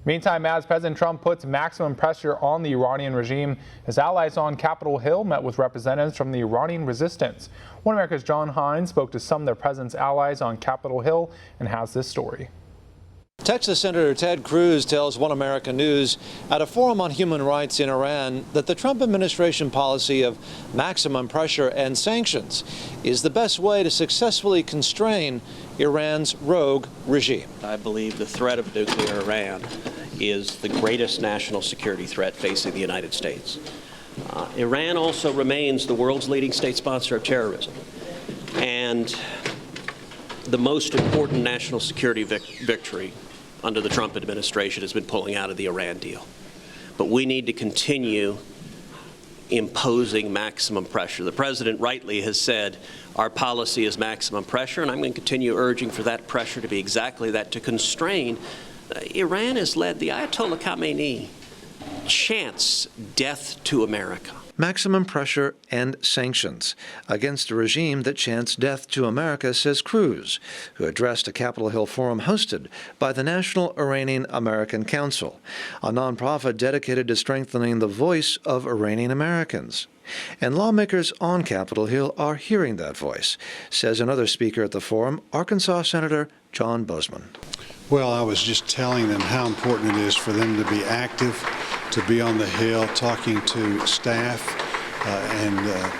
Meantime, as President Trump puts maximum pressure on the Iranian regime, his allies on Capitol Hill met with representatives from the Iranian Resistance. One America's John Hines spoke to some of the president's allies on Capitol Hill and has this story. Texas Senator Ted Cruz tells One America News at a forum on human rights in Iran that the Trump administration policy of maximum pressure and sanctions is the best way to successfully constrain Iran's rogue regime. I believe the threat of nuclear Iran is the greatest national security threat facing the United States. Iran also remains the world's leading state sponsor of terrorism and the most important national security victory under the Trump administration has been pulling out of the Iran deal. But we need to continue imposing maximum pressure. The president rightly has said our policy is maximum pressure, and I'm going to continue urging for that pressure to be exactly that, to constrain. Iran has led the Ayatollah Khamenei chants death to America. Maximum pressure and sanctions against a regime that chants death to America, says Cruz, who addressed a Capitol Hill forum hosted by the National Iranian American Council, a nonprofit dedicated to strengthening the voice of Iranian Americans. And lawmakers on Capitol Hill are hearing that voice, says another speaker at the forum, Arkansas Senator John Boozman. Well, I was just telling them how important it is for them to be active, to be on the Hill, talking to staff and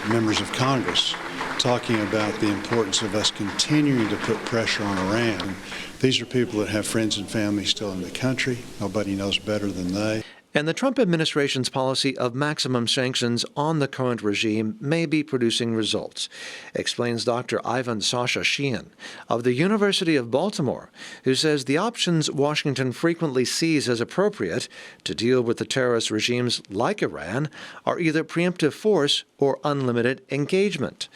members of Congress, talking about the importance of us continuing to put pressure on Iran. These are people that have friends and family still in the country. Nobody knows better than they. And the Trump administration's policy of maximum sanctions on the current regime may be producing results, explains Dr. Ivan Sasha Sheehan of the University of Baltimore, who says the options Washington frequently sees as appropriate to deal with the terrorist regimes like Iran are either preemptive force or unlimited engagement.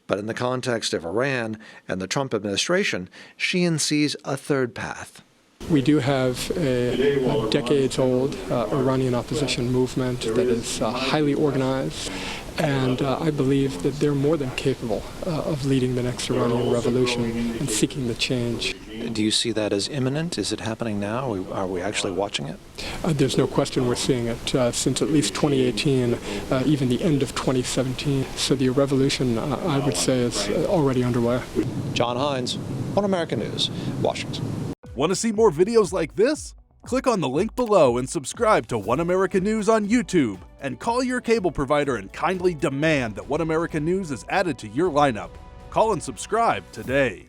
But in the context of Iran and the Trump administration, Sheehan sees a third path. We do have a decades-old Iranian opposition movement that is highly organized, and I believe that they're more than capable of leading the next Iranian revolution and seeking the change. Do you see that as imminent? Is it happening now? Are we actually watching it? There's no question we're seeing it since at least 2018, even the end of 2017. So the revolution, I would say, is already underway. John Hines, One America News, Washington. Want to see more videos like this? Click on the link below and subscribe to One America News on YouTube. And call your cable provider and kindly demand that One America News is added to your lineup. Call and subscribe today.